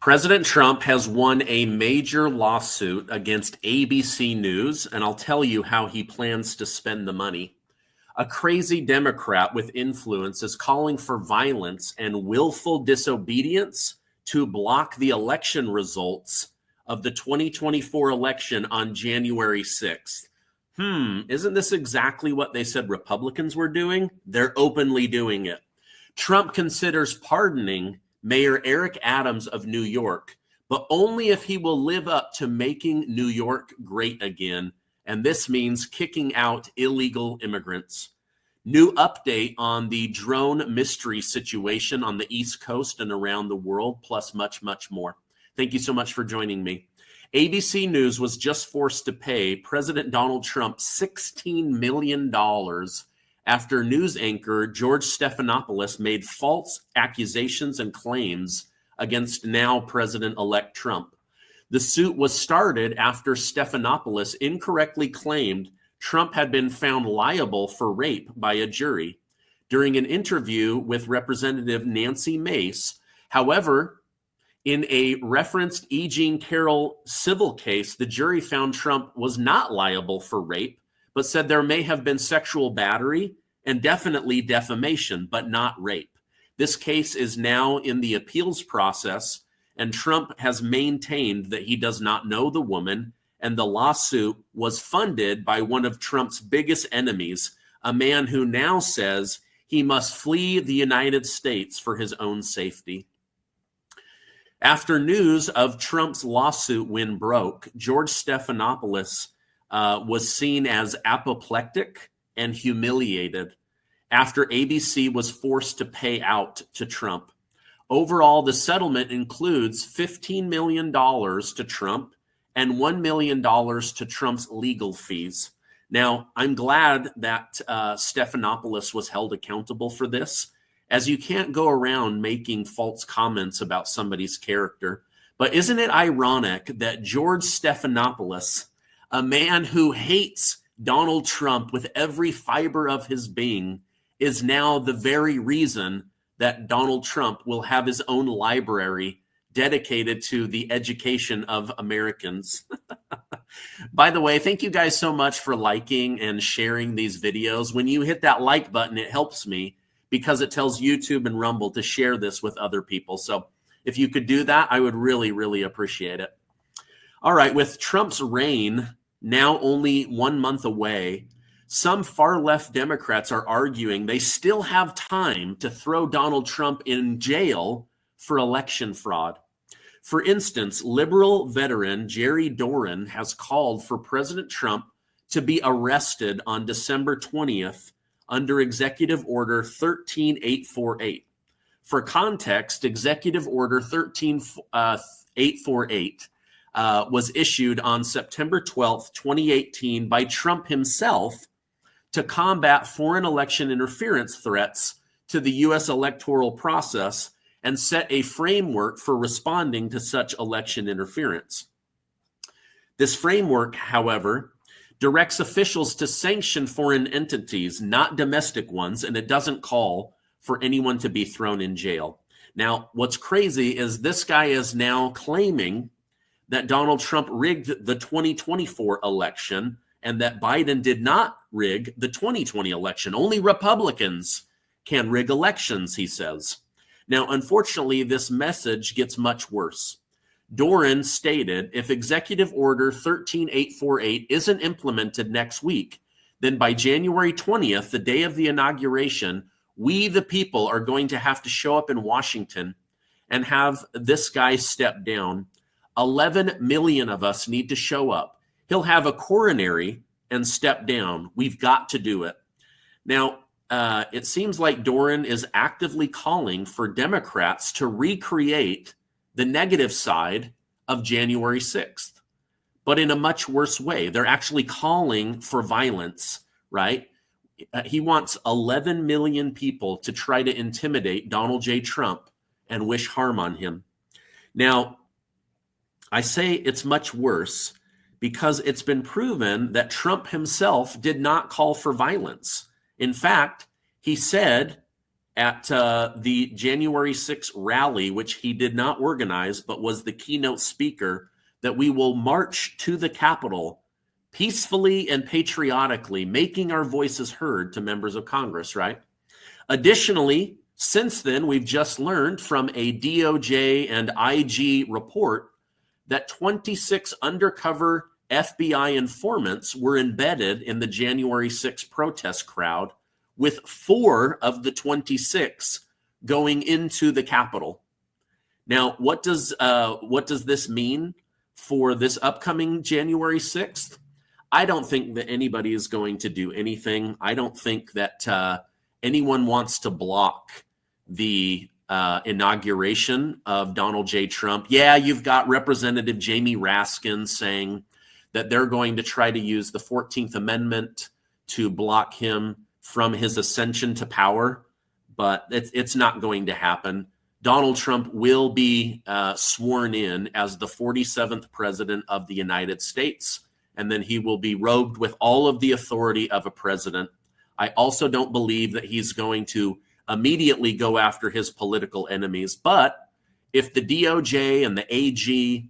President Trump has won a major lawsuit against ABC News, and I'll tell you how he plans to spend the money. A crazy Democrat with influence is calling for violence and willful disobedience to block the election results of the 2024 election on January 6th. Isn't this exactly what they said Republicans were doing? They're openly doing it. Trump considers pardoning Mayor Eric Adams of New York, but only if he will live up to making New York great again. And this means kicking out illegal immigrants. New update on the drone mystery situation on the East Coast and around the world, plus much, much more. Thank you so much for joining me. ABC News was just forced to pay President Donald Trump $16 million after news anchor George Stephanopoulos made false accusations and claims against now President-elect Trump. The suit was started after Stephanopoulos incorrectly claimed Trump had been found liable for rape by a jury during an interview with Representative Nancy Mace. However, in a referenced E. Jean Carroll civil case, the jury found Trump was not liable for rape, but said there may have been sexual battery and definitely defamation, but not rape. This case is now in the appeals process, and Trump has maintained that he does not know the woman, and the lawsuit was funded by one of Trump's biggest enemies, a man who now says he must flee the United States for his own safety. After news of Trump's lawsuit win broke, George Stephanopoulos was seen as apoplectic and humiliated after ABC was forced to pay out to Trump. Overall, the settlement includes $15 million to Trump and $1 million to Trump's legal fees. Now, I'm glad that Stephanopoulos was held accountable for this, as you can't go around making false comments about somebody's character. But isn't it ironic that George Stephanopoulos, a man who hates Donald Trump with every fiber of his being, is now the very reason that Donald Trump will have his own library dedicated to the education of Americans. By the way, thank you guys so much for liking and sharing these videos. When you hit that like button, it helps me because it tells YouTube and Rumble to share this with other people. So if you could do that, I would really, really appreciate it. All right, with Trump's reign now only 1 month away, some far-left Democrats are arguing they still have time to throw Donald Trump in jail for election fraud. For instance, liberal veteran Jerry Doran has called for President Trump to be arrested on December 20th under Executive Order 13848. For context, Executive Order 13848 was issued on September 12th, 2018 by Trump himself to combat foreign election interference threats to the U.S. electoral process and set a framework for responding to such election interference. This framework, however, directs officials to sanction foreign entities, not domestic ones, and it doesn't call for anyone to be thrown in jail. Now, what's crazy is this guy is now claiming that Donald Trump rigged the 2024 election and that Biden did not rig the 2020 election. Only Republicans can rig elections, he says. Now, unfortunately, this message gets much worse. Doran stated, if Executive Order 13848 isn't implemented next week, then by January 20th, the day of the inauguration, we, the people, are going to have to show up in Washington and have this guy step down. 11 million of us need to show up. He'll have a coronary and step down. We've got to do it. Now, it seems like Doran is actively calling for Democrats to recreate the negative side of January 6th, but in a much worse way. They're actually calling for violence, right? He wants 11 million people to try to intimidate Donald J. Trump and wish harm on him. Now, I say it's much worse because it's been proven that Trump himself did not call for violence. In fact, he said at the January 6th rally, which he did not organize, but was the keynote speaker, that we will march to the Capitol peacefully and patriotically, making our voices heard to members of Congress, right? Additionally, since then, we've just learned from a DOJ and IG report that 26 undercover FBI informants were embedded in the January 6th protest crowd, with 4 of the 26 going into the Capitol. Now, what does this mean for this upcoming January 6th? I don't think that anybody is going to do anything. I don't think that anyone wants to block the inauguration of Donald J. Trump. Yeah, you've got Representative Jamie Raskin saying that they're going to try to use the 14th Amendment to block him from his ascension to power, but it's not going to happen. Donald Trump will be sworn in as the 47th president of the United States, and then he will be robed with all of the authority of a president. I also don't believe that he's going to immediately go after his political enemies, but if the DOJ and the AG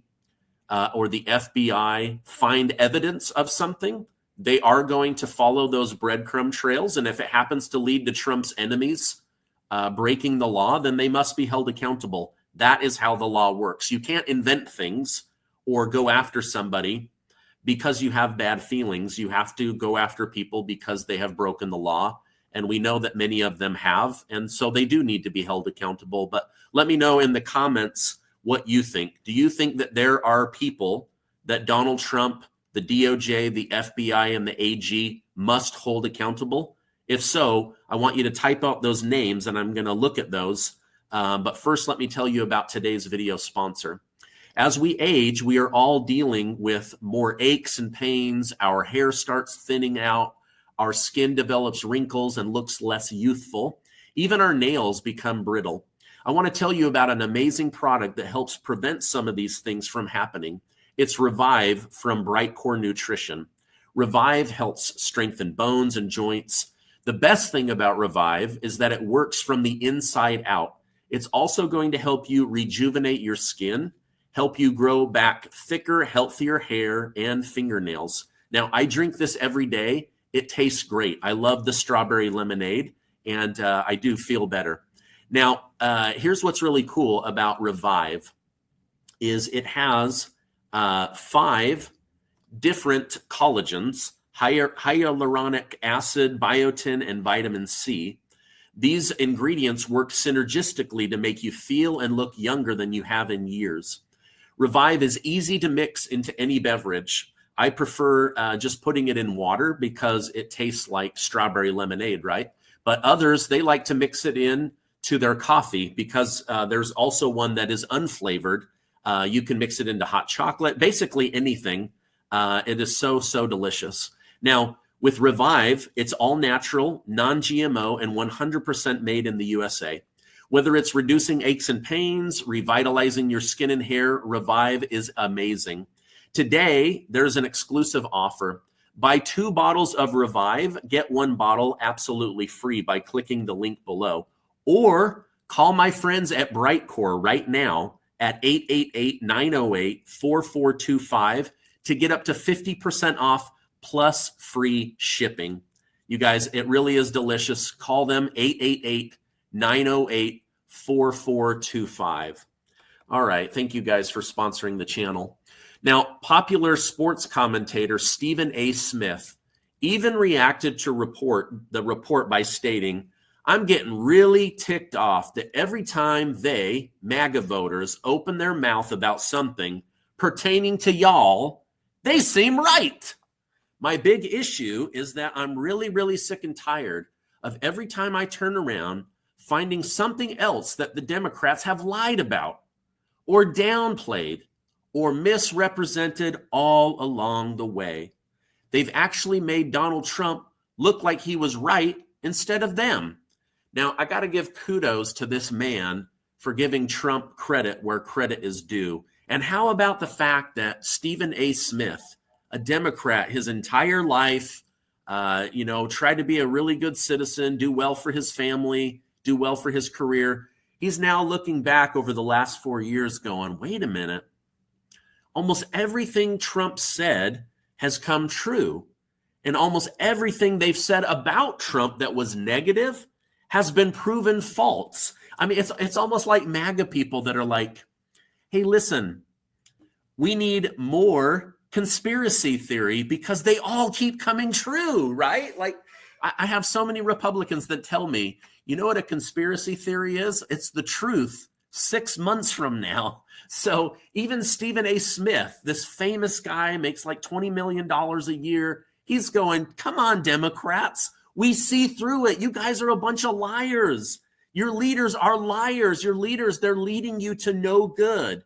or the FBI find evidence of something, they are going to follow those breadcrumb trails. And if it happens to lead to Trump's enemies breaking the law, then they must be held accountable. That is how the law works. You can't invent things or go after somebody because you have bad feelings. You have to go after people because they have broken the law. And we know that many of them have. And so they do need to be held accountable. But let me know in the comments what you think. Do you think that there are people that Donald Trump, the DOJ, the FBI, and the AG must hold accountable? If so, I want you to type out those names, and I'm going to look at those. But first, let me tell you about today's video sponsor. As we age, we are all dealing with more aches and pains. Our hair starts thinning out. Our skin develops wrinkles and looks less youthful. Even our nails become brittle. I want to tell you about an amazing product that helps prevent some of these things from happening. It's Revive from Brightcore Nutrition. Revive helps strengthen bones and joints. The best thing about Revive is that it works from the inside out. It's also going to help you rejuvenate your skin, help you grow back thicker, healthier hair and fingernails. Now, I drink this every day. It tastes great. I love the strawberry lemonade, and I do feel better. Now, here's what's really cool about Revive is it has 5 different collagens, hyaluronic acid, biotin, and vitamin C. These ingredients work synergistically to make you feel and look younger than you have in years. Revive is easy to mix into any beverage. I prefer just putting it in water because it tastes like strawberry lemonade, right? But others, they like to mix it in to their coffee because there's also one that is unflavored. You can mix it into hot chocolate, basically anything. It is so, so delicious. Now, with Revive, it's all natural, non-GMO, and 100% made in the USA. Whether it's reducing aches and pains, revitalizing your skin and hair, Revive is amazing. Today, there's an exclusive offer. Buy 2 bottles of Revive, get 1 bottle absolutely free by clicking the link below. Or call my friends at Brightcore right now at 888-908-4425 to get up to 50% off plus free shipping. You guys, it really is delicious. Call them 888-908-4425. All right. Thank you guys for sponsoring the channel. Now, popular sports commentator Stephen A. Smith even reacted to the report by stating, "I'm getting really ticked off that every time they, MAGA voters, open their mouth about something pertaining to y'all, they seem right. My big issue is that I'm really, really sick and tired of every time I turn around finding something else that the Democrats have lied about or downplayed or misrepresented all along the way. They've actually made Donald Trump look like he was right instead of them." Now, I got to give kudos to this man for giving Trump credit where credit is due. And how about the fact that Stephen A. Smith, a Democrat his entire life, tried to be a really good citizen, do well for his family, do well for his career. He's now looking back over the last 4 years going, wait a minute. Almost everything Trump said has come true. And almost everything they've said about Trump that was negative has been proven false. I mean, it's almost like MAGA people that are like, hey, listen, we need more conspiracy theory because they all keep coming true, right? Like, I have so many Republicans that tell me, you know what a conspiracy theory is? It's the truth 6 months from now. So even Stephen A. Smith, this famous guy, makes like $20 million a year. He's going, come on, Democrats. We see through it. You guys are a bunch of liars. Your leaders are liars. Your leaders, they're leading you to no good.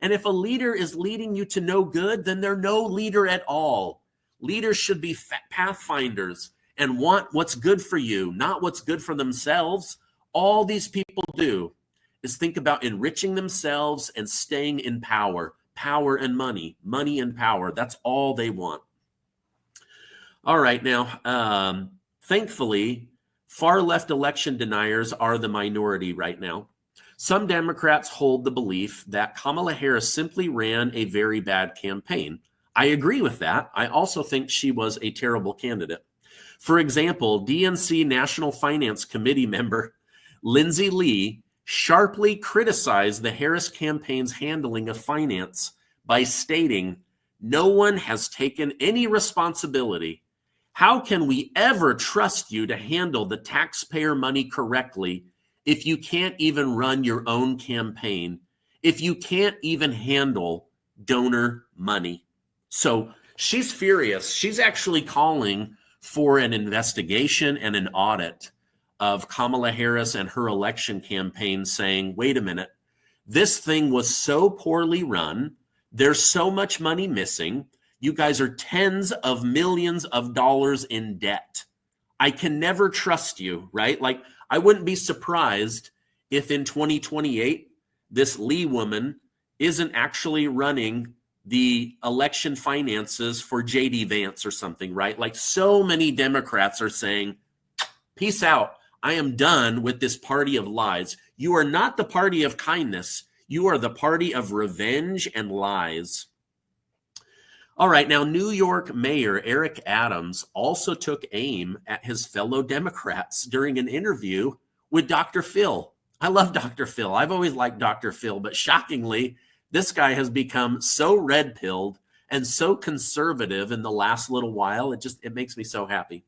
And if a leader is leading you to no good, then they're no leader at all. Leaders should be pathfinders and want what's good for you, not what's good for themselves. All these people do is think about enriching themselves and staying in power, power and money and power. That's all they want. All right, now, thankfully, far left election deniers are the minority right now. Some Democrats hold the belief that Kamala Harris simply ran a very bad campaign. I agree with that. I also think she was a terrible candidate. For example, DNC National Finance Committee member Lindsay Lee sharply criticized the Harris campaign's handling of finance by stating, "No one has taken any responsibility. How can we ever trust you to handle the taxpayer money correctly if you can't even run your own campaign, if you can't even handle donor money?" So she's furious. She's actually calling for an investigation and an audit of Kamala Harris and her election campaign, saying, wait a minute, this thing was so poorly run. There's so much money missing. You guys are tens of millions of dollars in debt. I can never trust you, right? Like, I wouldn't be surprised if in 2028, this Lee woman isn't actually running the election finances for J.D. Vance or something, right? Like, so many Democrats are saying, peace out. I am done with this party of lies. You are not the party of kindness. You are the party of revenge and lies. All right, now New York Mayor Eric Adams also took aim at his fellow Democrats during an interview with Dr. Phil. I love Dr. Phil. I've always liked Dr. Phil, but shockingly, this guy has become so red-pilled and so conservative in the last little while. It makes me so happy.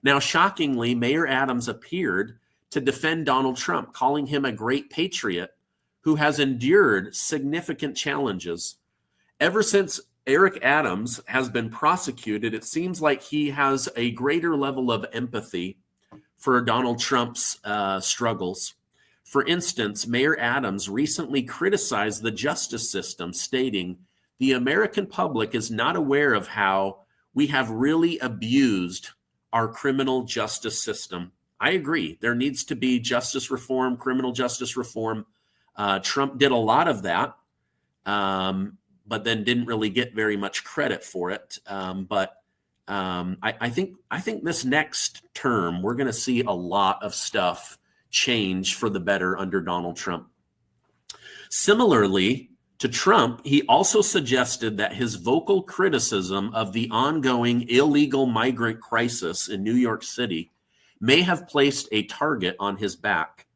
Now, shockingly, Mayor Adams appeared to defend Donald Trump, calling him a great patriot who has endured significant challenges. Ever since Eric Adams has been prosecuted, it seems like he has a greater level of empathy for Donald Trump's struggles. For instance, Mayor Adams recently criticized the justice system, stating, "The American public is not aware of how we have really abused our criminal justice system." I agree. There needs to be justice reform, criminal justice reform. Trump did a lot of that, but then didn't really get very much credit for it. I think this next term, we're going to see a lot of stuff change for the better under Donald Trump. Similarly to Trump, he also suggested that his vocal criticism of the ongoing illegal migrant crisis in New York City may have placed a target on his back.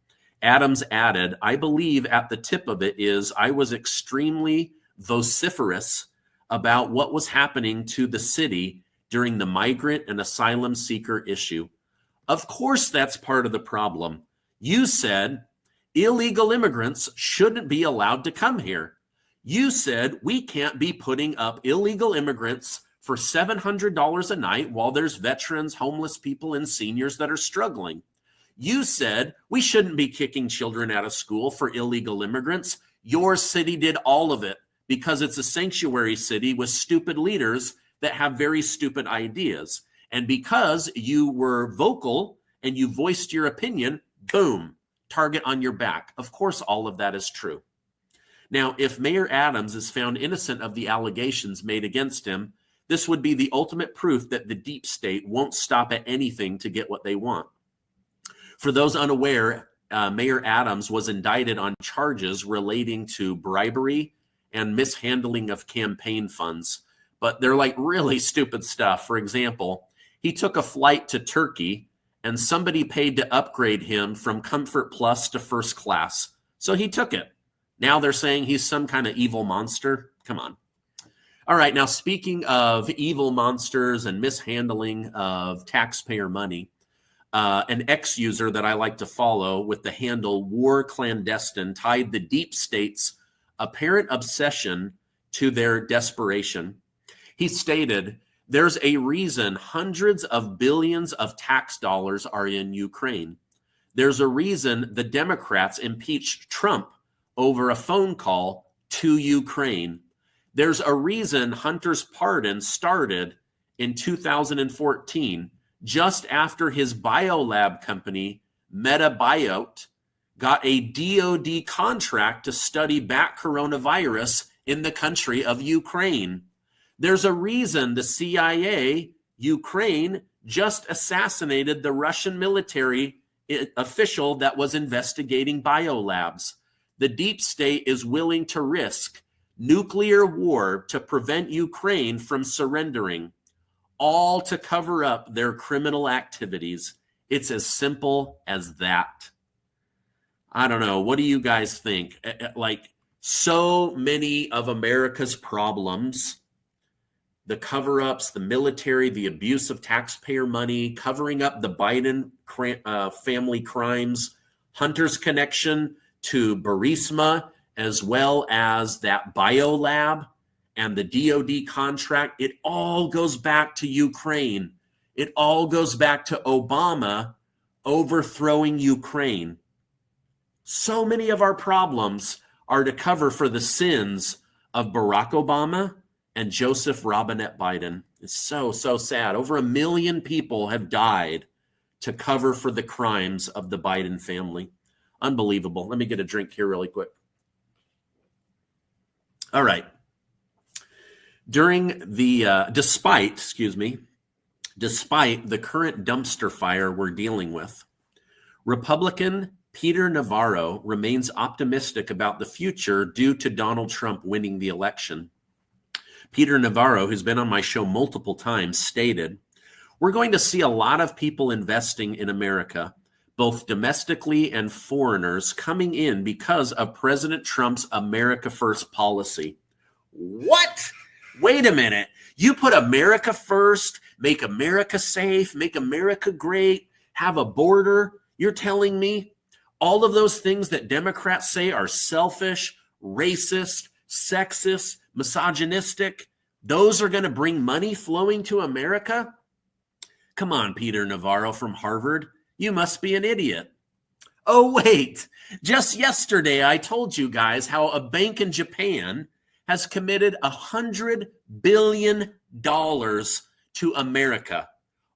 Adams added, "I believe at the tip of it is I was extremely vociferous about what was happening to the city during the migrant and asylum seeker issue. Of course, that's part of the problem. You said illegal immigrants shouldn't be allowed to come here. You said we can't be putting up illegal immigrants for $700 a night while there's veterans, homeless people, and seniors that are struggling. You said we shouldn't be kicking children out of school for illegal immigrants. Your city did all of it because it's a sanctuary city with stupid leaders that have very stupid ideas. And because you were vocal and you voiced your opinion, boom, target on your back." Of course, all of that is true. Now, if Mayor Adams is found innocent of the allegations made against him, this would be the ultimate proof that the deep state won't stop at anything to get what they want. For those unaware, Mayor Adams was indicted on charges relating to bribery and mishandling of campaign funds. But they're like really stupid stuff. For example, he took a flight to Turkey and somebody paid to upgrade him from Comfort Plus to first class. So he took it. Now they're saying he's some kind of evil monster. Come on. All right. Now, speaking of evil monsters and mishandling of taxpayer money, an ex-user that I like to follow with the handle War Clandestine tied the deep state's apparent obsession to their desperation. He stated, "There's a reason hundreds of billions of tax dollars are in Ukraine. There's a reason the Democrats impeached Trump over a phone call to Ukraine. There's a reason Hunter's pardon started in 2014, just after his biolab company, MetaBiot, got a DoD contract to study bat coronavirus in the country of Ukraine. There's a reason the CIA, Ukraine, just assassinated the Russian military official that was investigating biolabs. The deep state is willing to risk nuclear war to prevent Ukraine from surrendering, all to cover up their criminal activities. It's as simple as that." I don't know. What do you guys think? Like, so many of America's problems, the cover-ups, the military, the abuse of taxpayer money, covering up the Biden family crimes, Hunter's connection to Burisma, as well as that biolab and the DoD contract, it all goes back to Ukraine. It all goes back to Obama overthrowing Ukraine. So many of our problems are to cover for the sins of Barack Obama and Joseph Robinette Biden. It's so, so sad. Over 1 million people have died to cover for the crimes of the Biden family. Unbelievable. Let me get a drink here really quick. All right. Despite the current dumpster fire we're dealing with, Republican Peter Navarro remains optimistic about the future due to Donald Trump winning the election. Peter Navarro, who's been on my show multiple times, stated, "We're going to see a lot of people investing in America, both domestically and foreigners coming in because of President Trump's America First policy." What? Wait a minute. You put America first, make America safe, make America great, have a border. You're telling me all of those things that Democrats say are selfish, racist, sexist, misogynistic, those are going to bring money flowing to America? Come on, Peter Navarro from Harvard. You must be an idiot. Oh, wait. Just yesterday, I told you guys how a bank in Japan has committed $100 billion to America.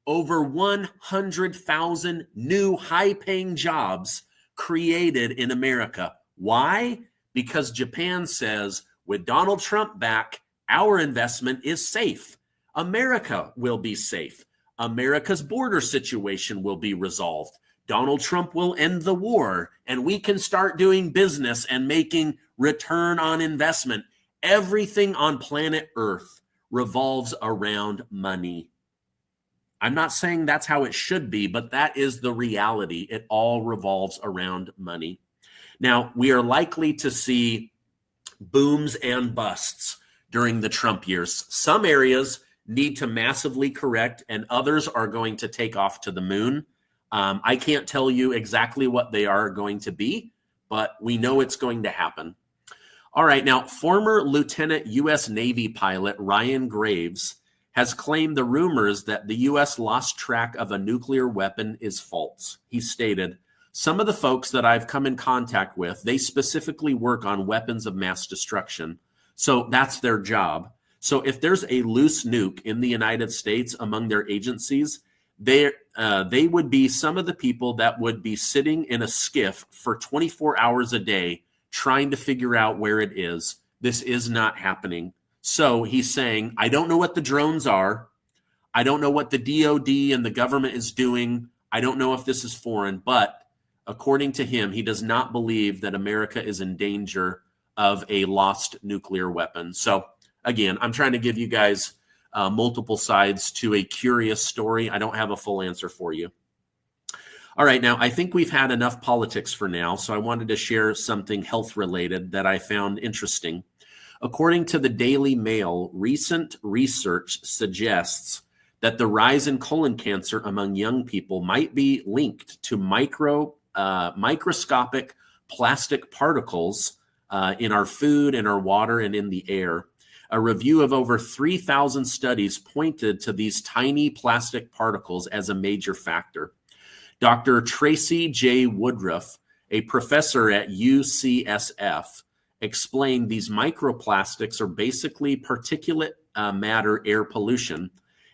Over 100,000 new high-paying jobs created in America. Why? Because Japan says, with Donald Trump back, our investment is safe. America will be safe. America's border situation will be resolved. Donald Trump will end the war, and we can start doing business and making return on investment. Everything on planet Earth revolves around money. I'm not saying that's how it should be, but that is the reality. It all revolves around money. Now, we are likely to see booms and busts during the Trump years. Some areas need to massively correct, and others are going to take off to the moon. I can't tell you exactly what they are going to be, but we know it's going to happen. All right, now, former Lieutenant U.S. Navy pilot Ryan Graves has claimed the rumors that the U.S. lost track of a nuclear weapon is false. He stated, "Some of the folks that I've come in contact with, they specifically work on weapons of mass destruction. So that's their job. So if there's a loose nuke in the United States among their agencies, they would be some of the people that would be sitting in a skiff for 24 hours a day trying to figure out where it is. This is not happening." So he's saying, I don't know what the drones are. I don't know what the DOD and the government is doing. I don't know if this is foreign, but According to him, he does not believe that America is in danger of a lost nuclear weapon. So again, I'm trying to give you guys multiple sides to a curious story. I don't have a full answer for you. All right, now I think we've had enough politics for now, so I wanted to share something health related that I found interesting. According to the Daily Mail, recent research suggests that the rise in colon cancer among young people might be linked to microscopic plastic particles in our food, in our water, and in the air. A review of over 3,000 studies pointed to these tiny plastic particles as a major factor. Dr. Tracy J. Woodruff, a professor at UCSF, explained these microplastics are basically particulate matter air pollution,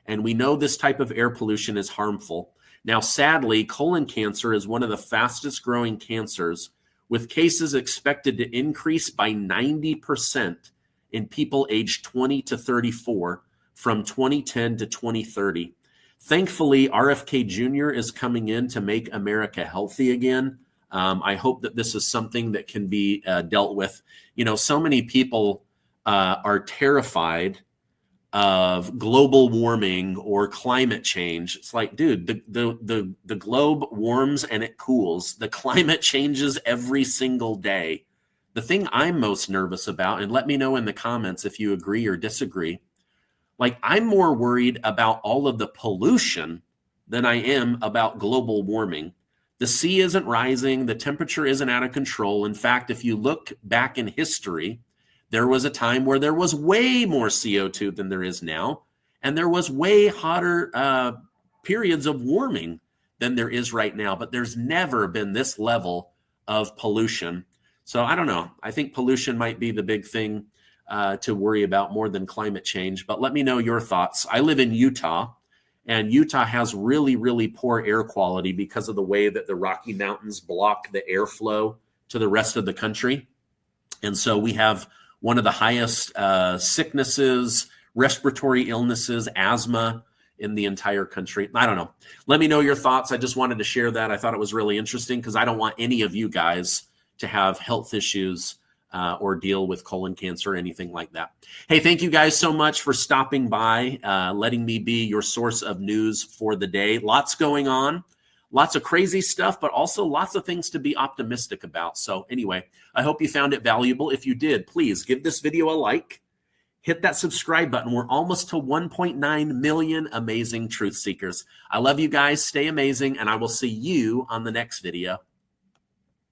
and we know this type of air pollution is harmful. Now, sadly, colon cancer is one of the fastest growing cancers, with cases expected to increase by 90% in people aged 20 to 34 from 2010 to 2030. Thankfully, RFK Jr. is coming in to make America healthy again. I hope that this is something that can be dealt with. You know, so many people are terrified of global warming or climate change. It's like, dude, the globe warms and it cools. The climate changes every single day. The thing I'm most nervous about, and let me know in the comments if you agree or disagree, like, I'm more worried about all of the pollution than I am about global warming. The sea isn't rising. The temperature isn't out of control. In fact, if you look back in history, there was a time where there was way more CO2 than there is now, and there was way hotter periods of warming than there is right now. But there's never been this level of pollution. So I don't know. I think pollution might be the big thing to worry about more than climate change. But let me know your thoughts. I live in Utah, and Utah has really, really poor air quality because of the way that the Rocky Mountains block the airflow to the rest of the country. And so we have one of the highest sicknesses, respiratory illnesses, asthma in the entire country. I don't know. Let me know your thoughts. I just wanted to share that. I thought it was really interesting because I don't want any of you guys to have health issues or deal with colon cancer or anything like that. Hey, thank you guys so much for stopping by, letting me be your source of news for the day. Lots going on, lots of crazy stuff, but also lots of things to be optimistic about. So anyway, I hope you found it valuable. If you did, please give this video a like, hit that subscribe button. We're almost to 1.9 million amazing truth seekers. I love you guys. Stay amazing, and I will see you on the next video.